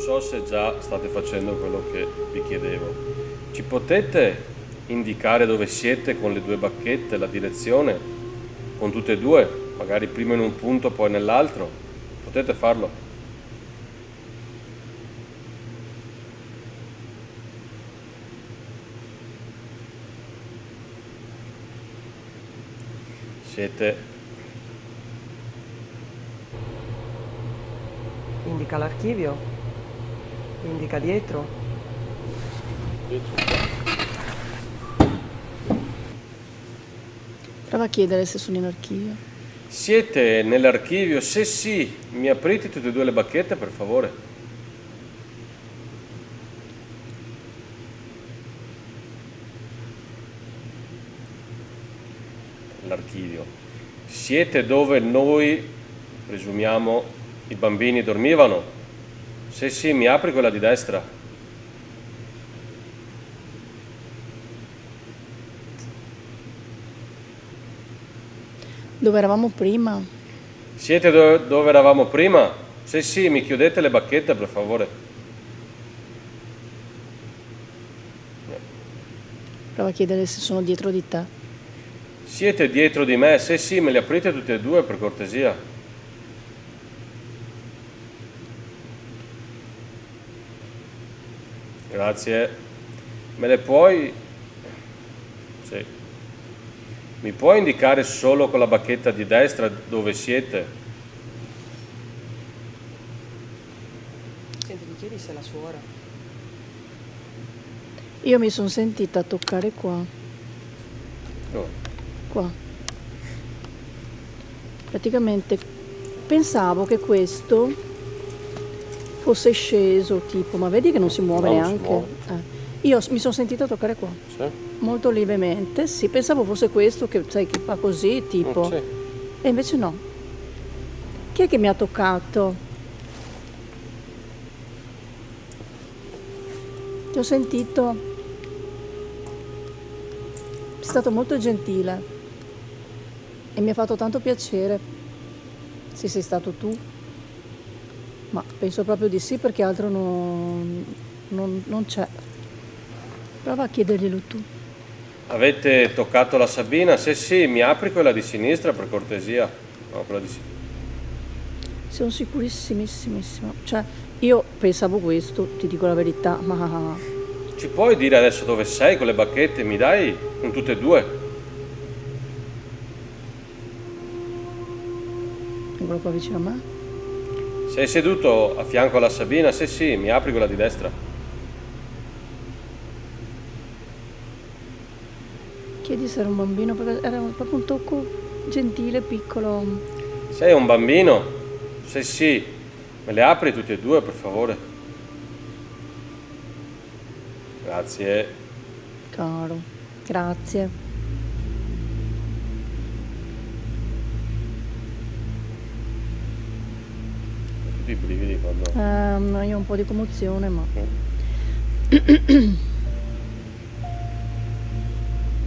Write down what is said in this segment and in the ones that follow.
so se già state facendo quello che vi chiedevo. Ci potete indicare dove siete con le due bacchette, la direzione, con tutte e due, magari prima in un punto, poi nell'altro? Potete farlo? Siete... Indica l'archivio, indica dietro. Prova a chiedere se sono in archivio. Siete nell'archivio? Se sì, mi aprite tutte e due le bacchette, per favore? L'archivio. Siete dove noi, presumiamo, i bambini dormivano? Se sì, mi apri quella di destra. Dove eravamo prima? Siete dove eravamo prima? Se sì, mi chiudete le bacchette, per favore. Prova a chiedere se sono dietro di te. Siete dietro di me? Se sì, me le aprite tutte e due, per cortesia. Grazie. Me le puoi... Sì. Mi puoi indicare solo con la bacchetta di destra dove siete? Senti, mi chiedi se è la suora. Io mi sono sentita toccare qua. Oh. Qua. Praticamente pensavo che questo fosse sceso, tipo, ma vedi che non si muove No, non si neanche. muove. Io mi sono sentita toccare qua. Sì? Molto lievemente, sì, pensavo fosse questo che, sai, che fa così, tipo. Sì. E invece no. Chi è che mi ha toccato? Ti ho sentito. Sei stato molto gentile e mi ha fatto tanto piacere. Se sei stato tu. Ma penso proprio di sì, perché altro non c'è. Prova a chiederglielo tu. Avete toccato la Sabina? Se sì, mi apri quella di sinistra, per cortesia. No, quella di sinistra. Sono sicurissimissima. Cioè, io pensavo questo, ti dico la verità, ma... Ci puoi dire adesso dove sei con le bacchette? Mi dai con tutte e due? Eccolo qua vicino a me. Sei seduto a fianco alla Sabina? Se sì, mi apri quella di destra. Chiedi se era un bambino, perché era proprio un tocco gentile, piccolo. Sei un bambino? Se sì, me le apri tutte e due, per favore? Grazie. Caro, grazie. Tutti i brividi quando... Io ho un po' di commozione, ma...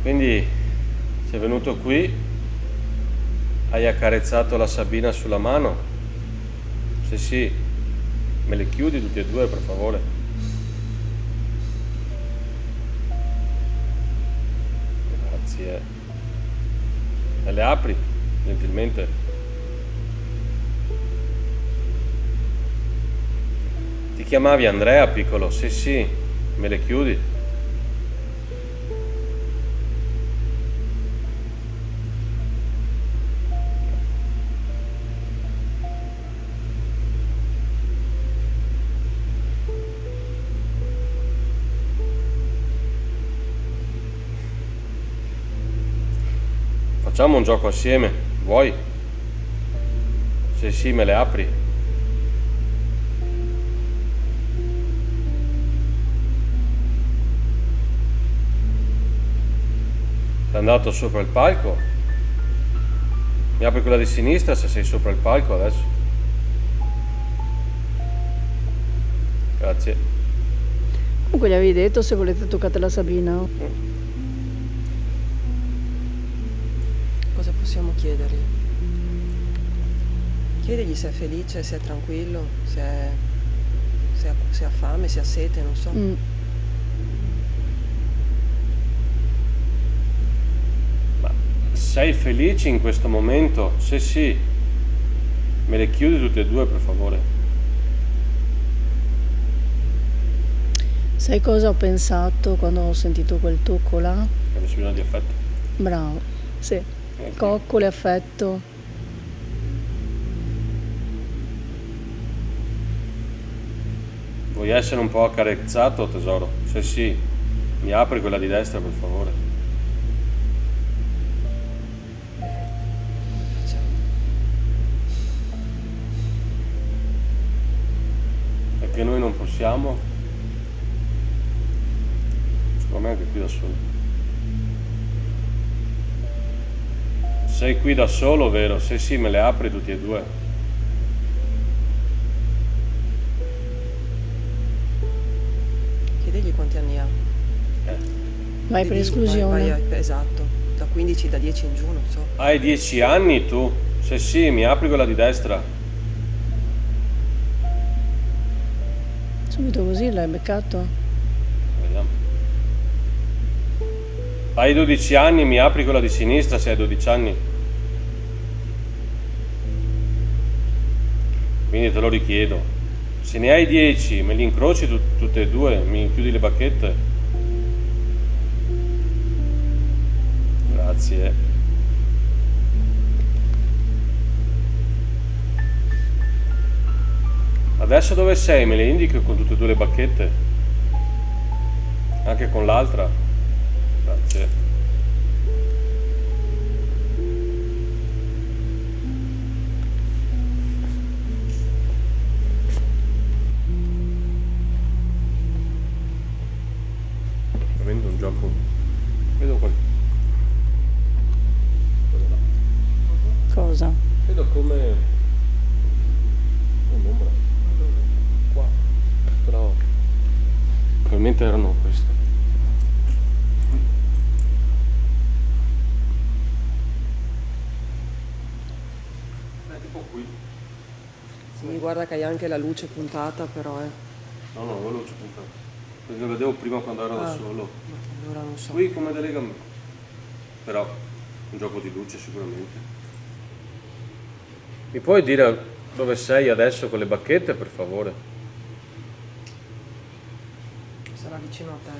Quindi sei venuto qui, hai accarezzato la Sabina sulla mano? Se sì, me le chiudi tutte e due, per favore? Grazie. Me le apri, gentilmente? Ti chiamavi Andrea, piccolo? Se sì, me le chiudi? Facciamo un gioco assieme, vuoi? Se sì, me le apri. Sei andato sopra il palco? Mi apri quella di sinistra se sei sopra il palco adesso. Grazie. Comunque gli avevi detto se volete toccate la Sabina. Cosa possiamo chiedergli? Chiedergli se è felice, se è tranquillo, se è a se ha fame, se ha sete, non so. Ma sei felice in questo momento? Se sì, me le chiudi tutte e due, per favore. Sai cosa ho pensato quando ho sentito quel tocco là? Che avessi bisogno di affetto. Bravo, sì. Coccole, affetto. Vuoi essere un po' accarezzato, tesoro? Se sì, mi apri quella di destra, per favore. Perché noi non possiamo? Secondo me anche qui da solo. Sei qui da solo, vero? Se sì, me le apri tutti e due. Chiedegli quanti anni ha. Vai per Vai, esclusione. esatto. Da 15, da 10 in giù, non so. Hai 10 anni tu? Se sì, mi apri quella di destra. Subito così l'hai beccato? Vediamo. Hai 12 anni, mi apri quella di sinistra se hai 12 anni. Quindi te lo richiedo. Se ne hai 10, me li incroci tutte e due, mi chiudi le bacchette. Grazie. Adesso dove sei? Me le indichi con tutte e due le bacchette? Anche con l'altra? Grazie. Avendo un gioco. Vedo qua. Cosa? Vedo come un'ombra. Qua. Però probabilmente erano queste. Tipo qui. Sì, guarda che hai anche la luce puntata, però, No, no, quello c'è puntato. Perché lo vedevo prima quando ero da solo. Allora non so. Qui come delle gambe. Però un gioco di luce sicuramente. Mi puoi dire dove sei adesso con le bacchette, per favore? Sarà vicino a te.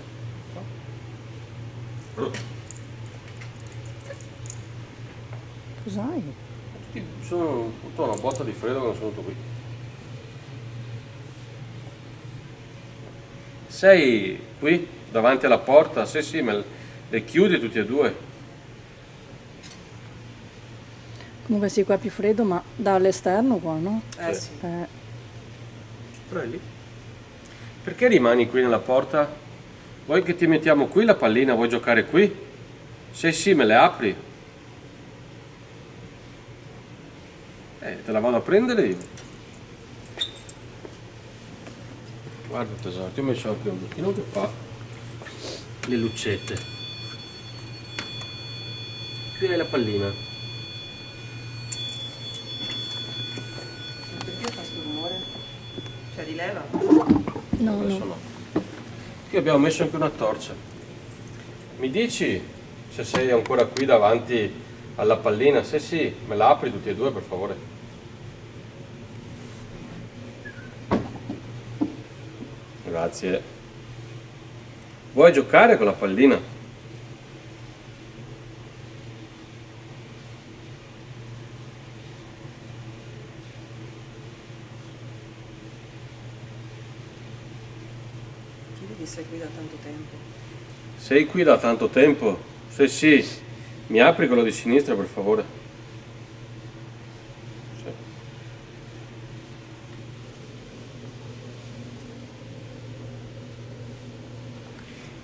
Cos'hai? Sono avuto una botta di freddo quando sono venuto qui. Sei qui davanti alla porta? Sì, sì, le chiudi tutti e due. Comunque sì, qua è più freddo, ma dall'esterno qua, no? Sì. Però è lì. Perché rimani qui nella porta? Vuoi che ti mettiamo qui la pallina? Vuoi giocare qui? Se sì, me le apri. Te la vado a prendere io. Guarda tesoro, ti ho messo anche un bocchino che fa le lucette. Qui hai la pallina. Perché fa sto rumore? Cioè di leva? No, Adesso no. no. Qui abbiamo messo anche una torcia. Mi dici se sei ancora qui davanti alla pallina? Se sì, me la apri tutti e due, per favore. Grazie. Vuoi giocare con la pallina? Chiedegli se sei qui da tanto tempo. Sei qui da tanto tempo? Se sì, mi apri quello di sinistra, per favore. Sì.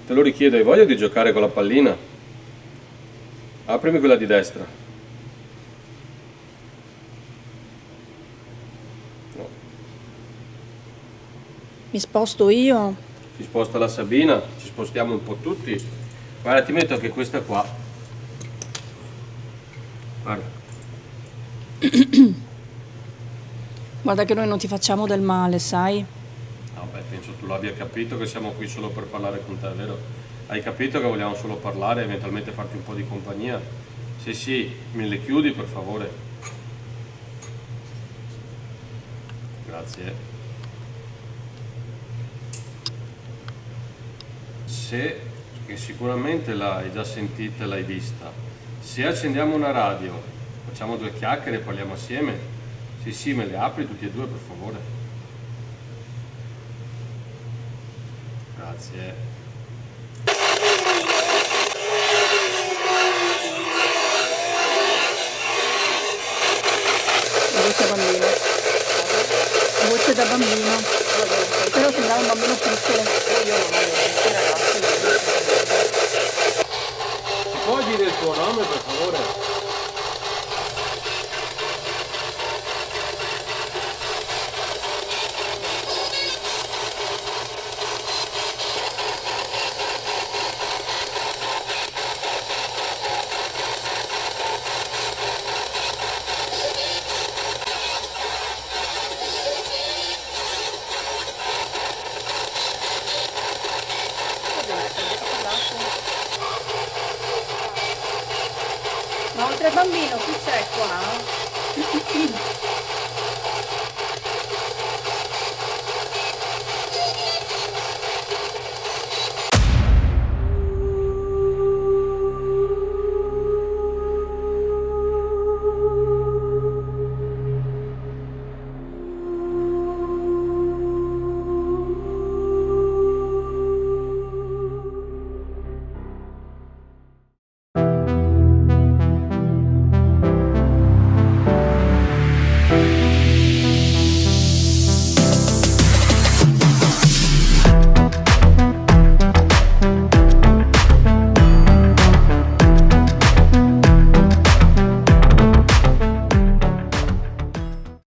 Te lo richiedo, hai voglia di giocare con la pallina? Aprimi quella di destra. No. Mi sposto io? Si sposta la Sabina, ci spostiamo un po' tutti. Guarda, ti metto anche questa qua. Guarda. Guarda che noi non ti facciamo del male, sai? Vabbè, penso tu l'abbia capito che siamo qui solo per parlare con te, vero? Hai capito che vogliamo solo parlare e eventualmente farti un po' di compagnia? Sì, sì, me le chiudi per favore. Grazie. Se, che sicuramente l'hai già sentita e l'hai vista, se accendiamo una radio, facciamo due chiacchiere e parliamo assieme? Sì, sì, me le apri tutti e due per favore. Grazie. Voce bambino. Voce da bambino. Però sembrava un bambino piccolo. Io non ho questi ragazzi. Puoi dire il tuo nome per favore? Ma oltre al bambino chi c'è qua?